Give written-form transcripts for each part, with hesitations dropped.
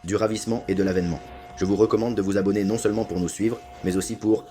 du ravissement et de l'avènement. Je vous recommande de vous abonner non seulement pour nous suivre, mais aussi pour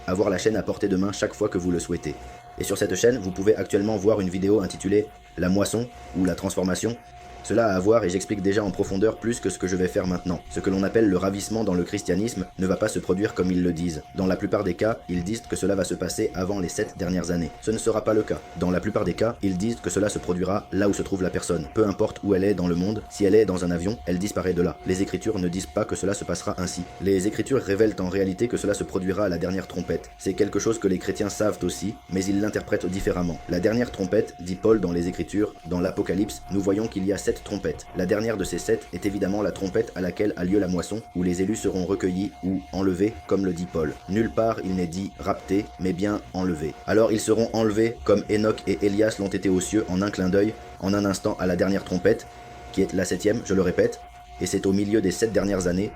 avoir la chaîne à portée de main chaque fois que vous le souhaitez. Et sur cette chaîne, vous pouvez actuellement voir une vidéo intitulée « La moisson » ou « La transformation ». Cela a à voir et j'explique déjà en profondeur plus que ce que je vais faire maintenant. Ce que l'on appelle le ravissement dans le christianisme ne va pas se produire comme ils le disent. Dans la plupart des cas, ils disent que cela va se passer avant les 7 dernières années. Ce ne sera pas le cas. Dans la plupart des cas, ils disent que cela se produira là où se trouve la personne. Peu importe où elle est dans le monde, si elle est dans un avion, elle disparaît de là. Les Écritures ne disent pas que cela se passera ainsi. Les Écritures révèlent en réalité que cela se produira à la dernière trompette. C'est quelque chose que les chrétiens savent aussi, mais ils l'interprètent différemment. La dernière trompette, dit Paul dans les Écritures, dans l'Apocalypse, nous voyons qu'il y a 7 trompettes. La dernière de ces 7 est évidemment la trompette à laquelle a lieu la moisson, où les élus seront recueillis ou enlevés, comme le dit Paul. Nulle part il n'est dit raptés, mais bien enlevés. Alors ils seront enlevés comme Enoch et Élias l'ont été aux cieux en un clin d'œil, en un instant à la dernière trompette, qui est la 7e, je le répète, et c'est au milieu des 7 dernières années.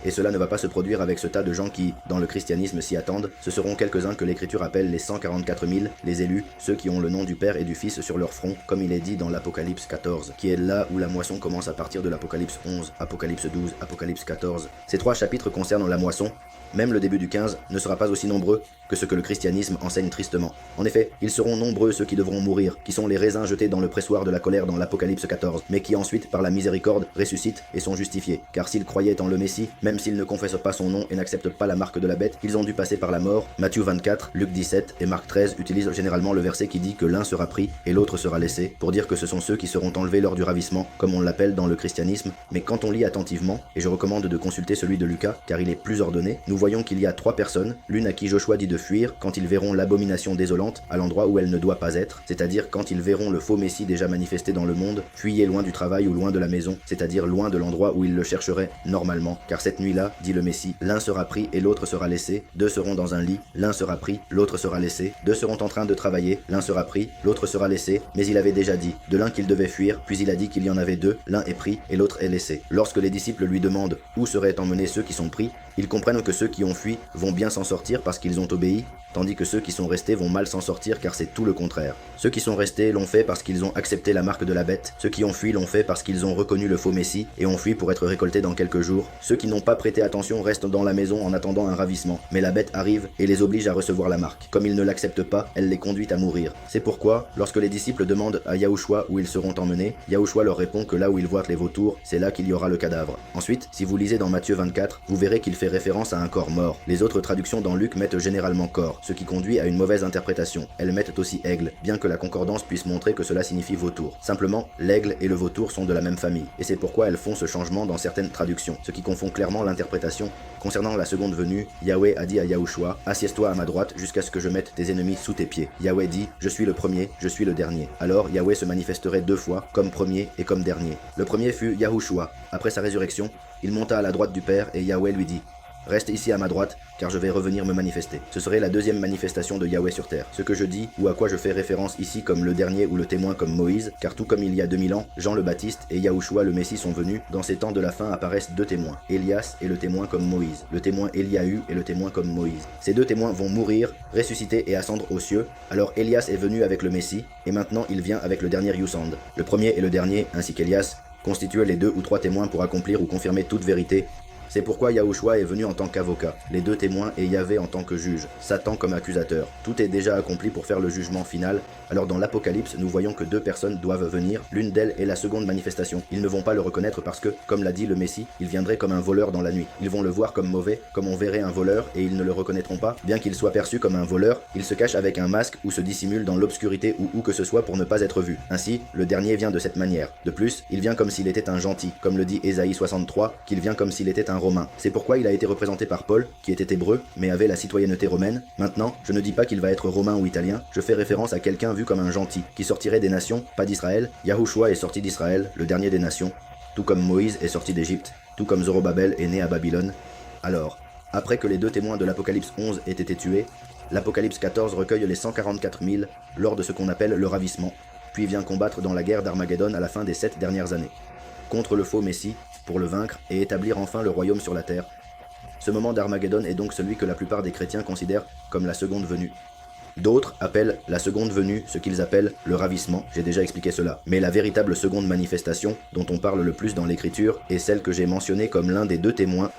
Et cela ne va pas se produire avec ce tas de gens qui, dans le christianisme, s'y attendent. Ce seront quelques-uns que l'Écriture appelle les 144 000, les élus, ceux qui ont le nom du Père et du Fils sur leur front, comme il est dit dans l'Apocalypse 14, qui est là où la moisson commence à partir de l'Apocalypse 11, Apocalypse 12, Apocalypse 14. Ces 3 chapitres concernent la moisson. Même le début du 15 ne sera pas aussi nombreux que ce que le christianisme enseigne tristement. En effet, ils seront nombreux ceux qui devront mourir, qui sont les raisins jetés dans le pressoir de la colère dans l'Apocalypse 14, mais qui ensuite, par la miséricorde, ressuscitent et sont justifiés. Car s'ils croyaient en le Messie, même s'ils ne confessent pas son nom et n'acceptent pas la marque de la bête, ils ont dû passer par la mort. Matthieu 24, Luc 17 et Marc 13 utilisent généralement le verset qui dit que l'un sera pris et l'autre sera laissé, pour dire que ce sont ceux qui seront enlevés lors du ravissement, comme on l'appelle dans le christianisme. Mais quand on lit attentivement, et je recommande de consulter celui de Lucas, car il est plus ordonné, nous voyons qu'il y a 3 personnes, l'une à qui Joshua dit de fuir quand ils verront l'abomination désolante à l'endroit où elle ne doit pas être, c'est-à-dire quand ils verront le faux Messie déjà manifesté dans le monde, fuyez loin du travail ou loin de la maison, c'est-à-dire loin de l'endroit où ils le chercheraient normalement, car cette nuit-là, dit le Messie, l'un sera pris et l'autre sera laissé, 2 seront dans un lit, l'un sera pris, l'autre sera laissé, 2 seront en train de travailler, l'un sera pris, l'autre sera laissé, mais il avait déjà dit, de l'un qu'il devait fuir, puis il a dit qu'il y en avait 2, l'un est pris et l'autre est laissé. Lorsque les disciples lui demandent où seraient emmenés ceux qui sont pris, ils comprennent que ceux qui ont fui vont bien s'en sortir parce qu'ils ont obéi, tandis que ceux qui sont restés vont mal s'en sortir car c'est tout le contraire. Ceux qui sont restés l'ont fait parce qu'ils ont accepté la marque de la bête, ceux qui ont fui l'ont fait parce qu'ils ont reconnu le faux Messie et ont fui pour être récoltés dans quelques jours. Ceux qui n'ont pas prêté attention restent dans la maison en attendant un ravissement, mais la bête arrive et les oblige à recevoir la marque. Comme ils ne l'acceptent pas, elle les conduit à mourir. C'est pourquoi, lorsque les disciples demandent à Yahushua où ils seront emmenés, Yahushua leur répond que là où ils voient les vautours, c'est là qu'il y aura le cadavre. Ensuite, si vous lisez dans Matthieu 24, vous verrez qu'il fait référence à un corps mort. Les autres traductions dans Luc mettent généralement corps, ce qui conduit à une mauvaise interprétation. Elles mettent aussi aigle, bien que la concordance puisse montrer que cela signifie vautour. Simplement, l'aigle et le vautour sont de la même famille, et c'est pourquoi elles font ce changement dans certaines traductions, ce qui confond clairement l'interprétation. Concernant la seconde venue, Yahweh a dit à Yahushua, assieds-toi à ma droite jusqu'à ce que je mette tes ennemis sous tes pieds. Yahweh dit, je suis le premier, je suis le dernier. Alors Yahweh se manifesterait 2 fois, comme premier et comme dernier. Le premier fut Yahushua. Après sa résurrection, il monta à la droite du Père et Yahweh lui dit, reste ici à ma droite, car je vais revenir me manifester. Ce serait la 2e manifestation de Yahweh sur terre. Ce que je dis, ou à quoi je fais référence ici comme le dernier ou le témoin comme Moïse, car tout comme il y a 2000 ans, Jean le Baptiste et Yahushua le Messie sont venus, dans ces temps de la fin apparaissent 2 témoins, Élias et le témoin comme Moïse, le témoin Eliahu et le témoin comme Moïse. Ces 2 témoins vont mourir, ressusciter et ascendre aux cieux, alors Élias est venu avec le Messie, et maintenant il vient avec le dernier Yusand. Le premier et le dernier, ainsi qu'Élias, constituaient les 2 ou 3 témoins pour accomplir ou confirmer toute vérité. C'est pourquoi Yahushua est venu en tant qu'avocat, les 2 témoins et Yahvé en tant que juge, Satan comme accusateur. Tout est déjà accompli pour faire le jugement final. Alors dans l'Apocalypse, nous voyons que 2 personnes doivent venir, l'une d'elles est la seconde manifestation. Ils ne vont pas le reconnaître parce que, comme l'a dit le Messie, il viendrait comme un voleur dans la nuit. Ils vont le voir comme mauvais, comme on verrait un voleur, et ils ne le reconnaîtront pas. Bien qu'il soit perçu comme un voleur, il se cache avec un masque ou se dissimule dans l'obscurité ou où que ce soit pour ne pas être vu. Ainsi, le dernier vient de cette manière. De plus, il vient comme s'il était un gentil, comme le dit Ésaïe 63, qu'il vient comme s'il était un romain. C'est pourquoi il a été représenté par Paul, qui était hébreu, mais avait la citoyenneté romaine. Maintenant, je ne dis pas qu'il va être romain ou italien, je fais référence à quelqu'un vu comme un gentil, qui sortirait des nations, pas d'Israël. Yahushua est sorti d'Israël, le dernier des nations, tout comme Moïse est sorti d'Égypte, tout comme Zorobabel est né à Babylone. Alors, après que les 2 témoins de l'Apocalypse 11 aient été tués, l'Apocalypse 14 recueille les 144 000 lors de ce qu'on appelle le ravissement, puis vient combattre dans la guerre d'Armageddon à la fin des 7 dernières années, contre le faux Messie, pour le vaincre et établir enfin le royaume sur la terre. Ce moment d'Armageddon est donc celui que la plupart des chrétiens considèrent comme la seconde venue. D'autres appellent la seconde venue ce qu'ils appellent le ravissement, j'ai déjà expliqué cela. Mais la véritable seconde manifestation, dont on parle le plus dans l'écriture, est celle que j'ai mentionnée comme l'un des deux témoins